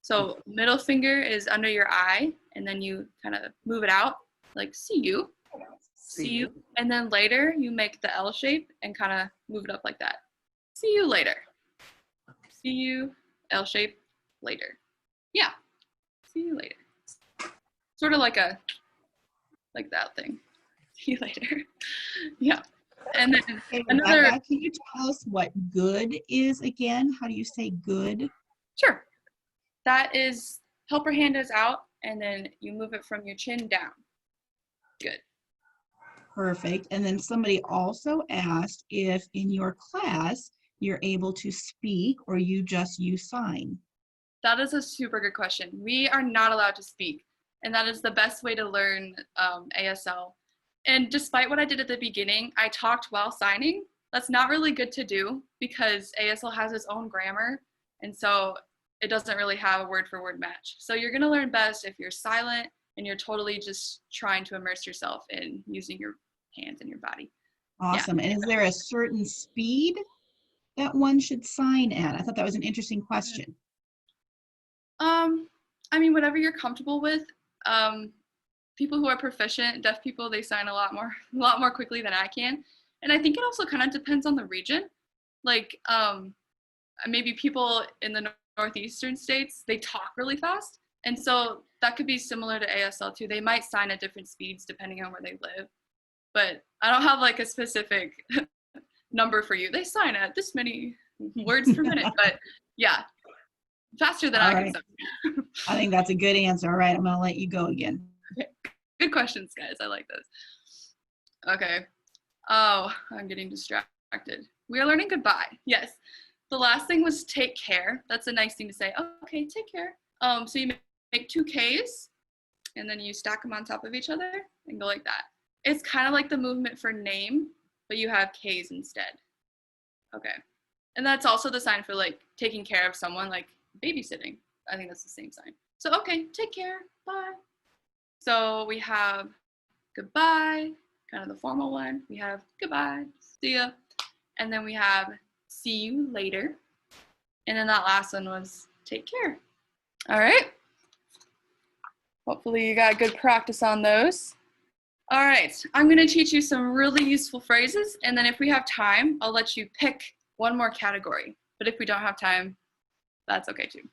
So middle finger is under your eye, and then you kind of move it out. Like see you, see you, and then later you make the L shape and kind of move it up like that. See you later. See you, L shape, later. Yeah, see you later. Sort of like that thing. See you later. Yeah, and then another. Can you tell us what good is again? How do you say good? Sure. That is helper hand is out, and then you move it from your chin down. Good. Perfect. And then somebody also asked if in your class you're able to speak or you just use sign. That is a super good question. We are not allowed to speak, and that is the best way to learn ASL. And despite what I did at the beginning, I talked while signing. That's not really good to do because ASL has its own grammar, and so it doesn't really have a word for word match. So you're going to learn best if you're silent and you're totally just trying to immerse yourself in using your hands and your body. Awesome. And is there a certain speed that one should sign at? I thought that was an interesting question. I mean, whatever you're comfortable with. People who are proficient, deaf people, they sign a lot more quickly than I can. And I think it also kind of depends on the region. Like, maybe people in the northeastern states, they talk really fast. And so that could be similar to ASL too. They might sign at different speeds depending on where they live. But I don't have like a specific number for you. They sign at this many words per minute. But yeah, faster than All I right. can. I think that's a good answer. All right, I'm going to let you go again. Good questions, guys. I like this. Okay. Oh, I'm getting distracted. We are learning goodbye. Yes. The last thing was take care. That's a nice thing to say. Oh, okay, take care. So you make 2 Ks, and then you stack them on top of each other and go like that. It's kind of like the movement for name, but you have Ks instead. Okay. And that's also the sign for like taking care of someone, like babysitting. I think that's the same sign. So, okay, take care. Bye. So we have goodbye, kind of the formal one. We have goodbye, see ya. And then we have see you later. And then that last one was take care. All right. Hopefully you got good practice on those. All right, I'm going to teach you some really useful phrases. And then if we have time, I'll let you pick one more category. But if we don't have time, that's okay too.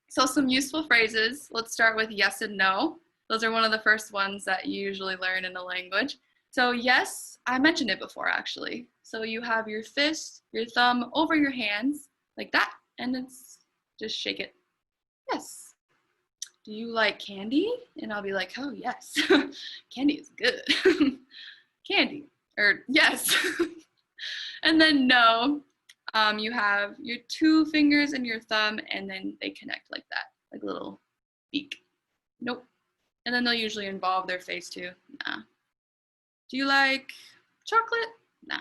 So some useful phrases. Let's start with yes and no. Those are one of the first ones that you usually learn in a language. So yes, I mentioned it before actually. So you have your fist, your thumb over your hands like that, and it's just shake it. Yes. Do you like candy? And I'll be like, oh yes, candy is good. Candy, or yes. And then no, you have your 2 fingers and your thumb, and then they connect like that, like a little beak. Nope. And then they'll usually involve their face too. Nah. Do you like chocolate? Nah.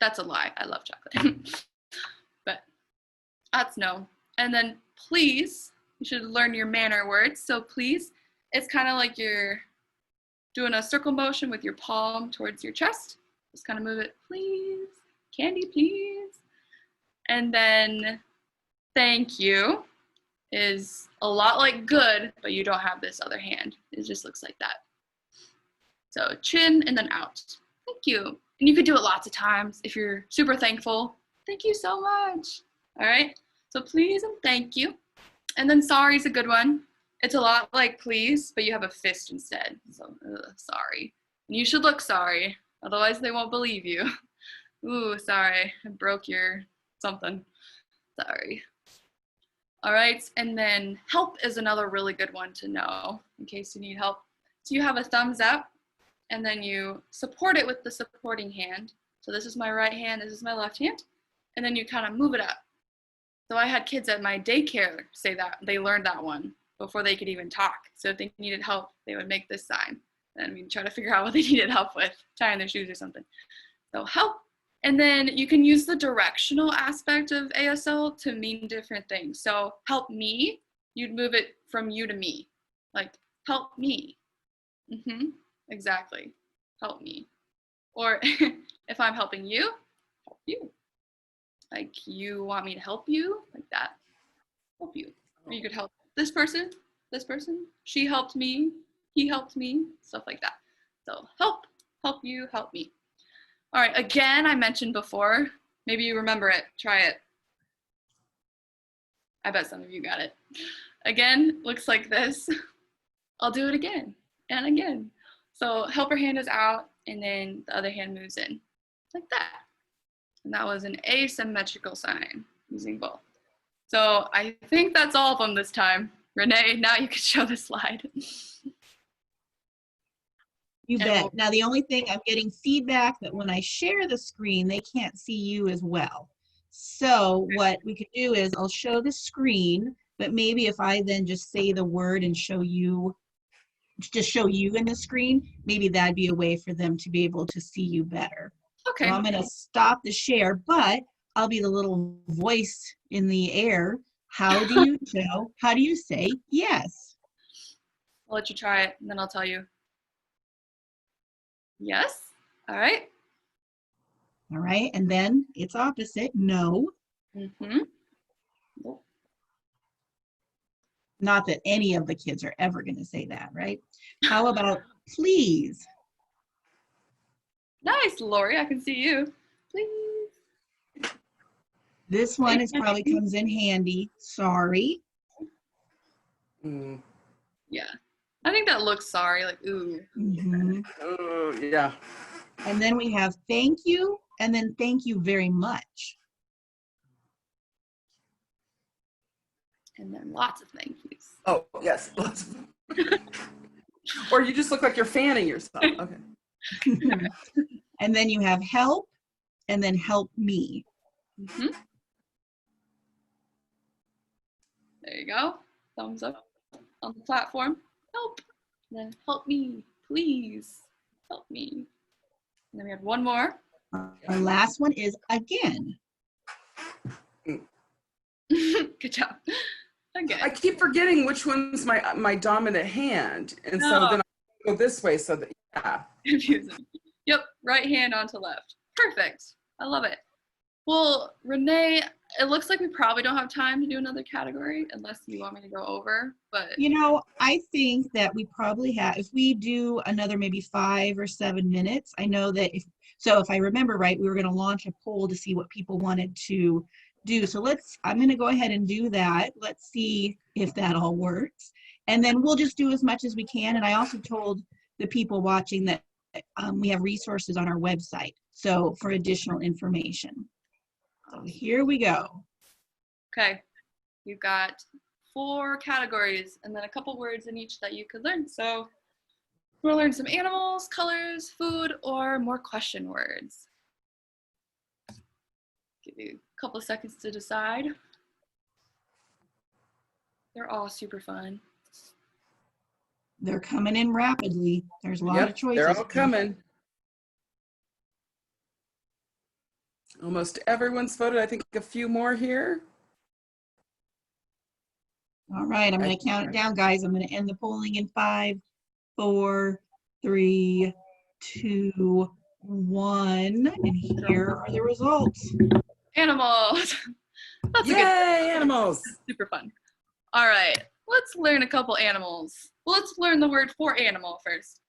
That's a lie. I love chocolate. But that's no. And then please, you should learn your manner words. So please, it's kind of like you're doing a circle motion with your palm towards your chest. Just kind of move it, please. Candy, please. And then thank you is a lot like good, but you don't have this other hand. It just looks like that. So chin and then out. Thank you. And you could do it lots of times if you're super thankful. Thank you so much. All right. So please and thank you. And then sorry is a good one. It's a lot like please, but you have a fist instead. So sorry. And you should look sorry. Otherwise they won't believe you. Ooh, sorry. I broke your something. Sorry. All right, and then help is another really good one to know in case you need help. So you have a thumbs up, and then you support it with the supporting hand. So this is my right hand, this is my left hand, and then you kind of move it up. So I had kids at my daycare say that. They learned that one before they could even talk. So if they needed help, they would make this sign. And we'd try to figure out what they needed help with, tying their shoes or something. So help. And then you can use the directional aspect of ASL to mean different things. So help me, you'd move it from you to me. Like, help me. Exactly. Help me. Or if I'm helping you, help you. Like, you want me to help you? Like that. Help you. Or you could help this person, she helped me, he helped me, stuff like that. So help you, help me. All right, again, I mentioned before, maybe you remember it, try it. I bet some of you got it. Again, looks like this. I'll do it again and again. So helper hand is out and then the other hand moves in, like that. And that was an asymmetrical sign using both. So I think that's all of them this time. Renee, now you can show the slide. You bet. Now, the only thing I'm getting feedback that when I share the screen, they can't see you as well. So what we could do is I'll show the screen, but maybe if I then just say the word and show you, just show you in the screen, maybe that'd be a way for them to be able to see you better. Okay. So I'm going to stop the share, but I'll be the little voice in the air How do you show? How do you say yes? I'll let you try it, and then I'll tell you. Yes. All right. All right. And then it's opposite. No. Mm-hmm. Nope. Not that any of the kids are ever going to say that, right? How about please? Nice, Lori. I can see you. Please. This one is probably comes in handy. Sorry. Mm. Yeah. I think that looks sorry, like, ooh. Mhm. Oh, yeah. And then we have thank you, and then thank you very much. And then lots of thank yous. Oh, yes. Or you just look like you're fanning yourself. Okay. And then you have help, and then help me. Mm-hmm. There you go. Thumbs up on the platform. Help. And then help me, please. Help me. And then we have one more. Our last one is again. Good job. Again. I keep forgetting which one's my dominant hand. And so No. then I go this way so that, yeah. Confusing. Yep, right hand onto left. Perfect. I love it. Well, Renee, it looks like we probably don't have time to do another category unless you want me to go over, but You know, I think that we probably have, if we do another maybe 5 or 7 minutes, I know that if I remember right, we were going to launch a poll to see what people wanted to do. So I'm going to go ahead and do that. Let's see if that all works. And then we'll just do as much as we can. And I also told the people watching that we have resources on our website. So for additional information. So here we go. okay. You've got 4 categories and then a couple words in each that you could learn. So we're gonna learn some animals, colors, food, or more question words. Give you a couple of seconds to decide. They're all super fun. They're coming in rapidly. There's a lot of choices. They're all coming. Almost everyone's voted. I think a few more here. All right, I'm going to count it down, guys. I'm going to end the polling in 5, 4, 3, 2, 1. And here are the results. Animals. That's Yay, a good animals. super fun. All right, let's learn a couple animals. Well, let's learn the word for animal first.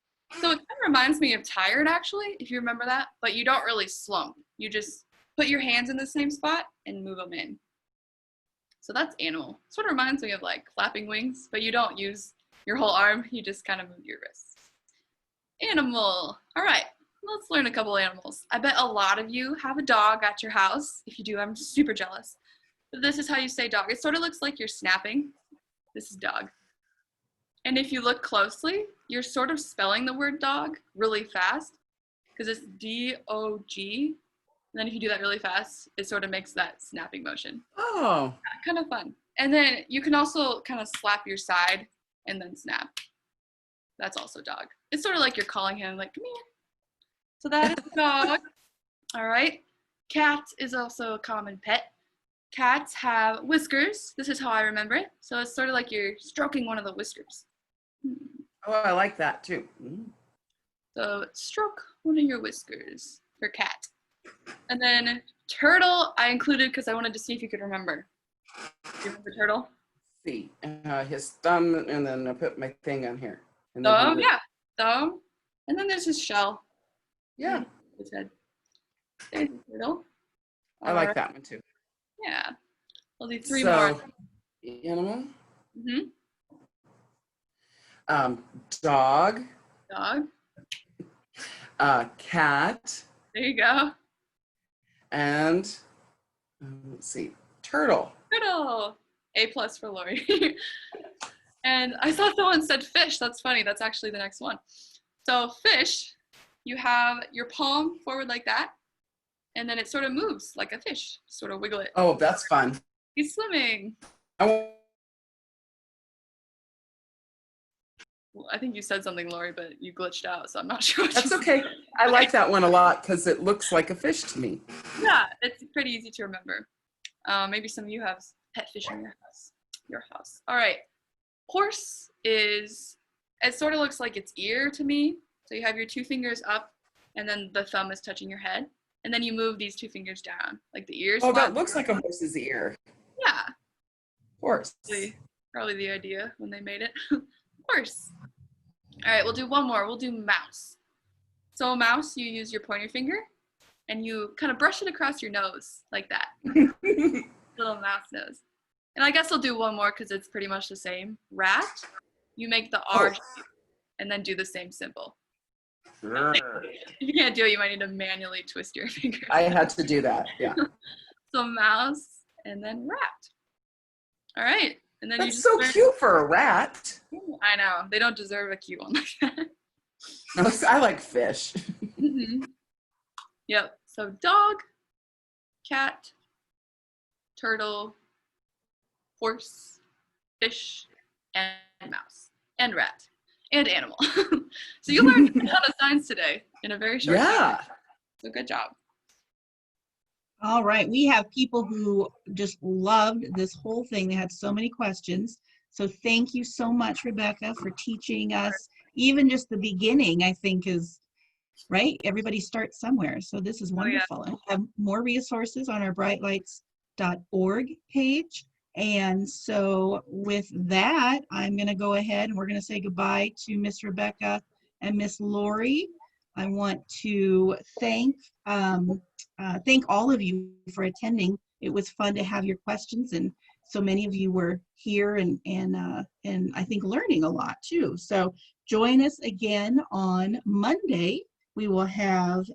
So it kind of reminds me of tired, actually, if you remember that, but you don't really slump. You just put your hands in the same spot and move them in. So that's animal. Sort of reminds me of like flapping wings, but you don't use your whole arm, you just kind of move your wrists. Animal. All right, let's learn a couple animals. I bet a lot of you have a dog at your house. If you do, I'm super jealous. But this is how you say dog. It sort of looks like you're snapping. This is dog. And if you look closely, you're sort of spelling the word dog really fast because it's D-O-G. And then if you do that really fast, it sort of makes that snapping motion. Oh. Kind of fun. And then you can also kind of slap your side and then snap. That's also dog. It's sort of like you're calling him like, come here. So that is dog. All right. Cat is also a common pet. Cats have whiskers. This is how I remember it. So it's sort of like you're stroking one of the whiskers. Oh, I like that too. So stroke one of your whiskers for cat. And then turtle I included because I wanted to see if you could remember. Do you remember turtle? See, his thumb, and then I put my thing on here. And Thumb, yeah, thumb. And then there's his shell. Yeah. His head. There's the turtle. I like that one too. Yeah. We'll do 3 more. Animal. Mm-hmm. Dog. Dog. Cat. There you go. And let's see, turtle. Turtle. A+ for Lori. And I saw someone said fish. That's funny. That's actually the next one. So fish, you have your palm forward like that, and then it sort of moves like a fish. Sort of wiggle it. Oh, that's fun. He's swimming. Well, I think you said something, Lori, but you glitched out, so I'm not sure. That's okay. I like that one a lot because it looks like a fish to me. Yeah, it's pretty easy to remember. Maybe some of you have pet fish in your house. Your house. All right. Horse is, it sort of looks like its ear to me. So you have your 2 fingers up, and then the thumb is touching your head. And then you move these 2 fingers down, like the ears. Oh, that looks like a horse's ear. Yeah. Horse. Probably the idea when they made it. Horse. All right, we'll do one more. We'll do mouse. So a mouse, you use your pointer finger, and you kind of brush it across your nose like that. Little mouse nose. And I guess I'll do one more because it's pretty much the same. Rat, you make the R shape and then do the same symbol. If you can't do it, you might need to manually twist your finger. I had to do that, yeah. So mouse and then rat. All right. And then That's so cute for a rat. I know. They don't deserve a cute one like that. No, I like fish. Mm-hmm. Yep. So dog, cat, turtle, horse, fish, and mouse, and rat, and animal. So you learned a ton of signs today in a very short time. So good job. All right, we have people who just loved this whole thing. They had so many questions. So thank you so much, Rebecca, for teaching us. Even just the beginning, I think, is right. Everybody starts somewhere. So this is wonderful. And we have more resources on our brightlights.org page. And so with that, I'm going to go ahead and we're going to say goodbye to Miss Rebecca and Miss Lori. I want to thank all of you for attending. It was fun to have your questions, and so many of you were here and I think learning a lot too. So join us again on Monday. We will have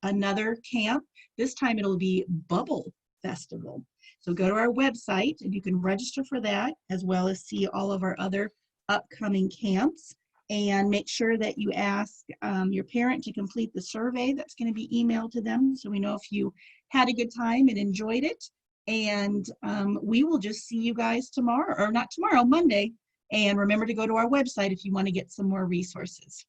another camp. This time it'll be Bubble Festival. So go to our website and you can register for that, as well as see all of our other upcoming camps. And make sure that you ask your parent to complete the survey that's going to be emailed to them, so we know if you had a good time and enjoyed it. And we will just see you guys tomorrow, or not tomorrow, Monday. And remember to go to our website if you want to get some more resources.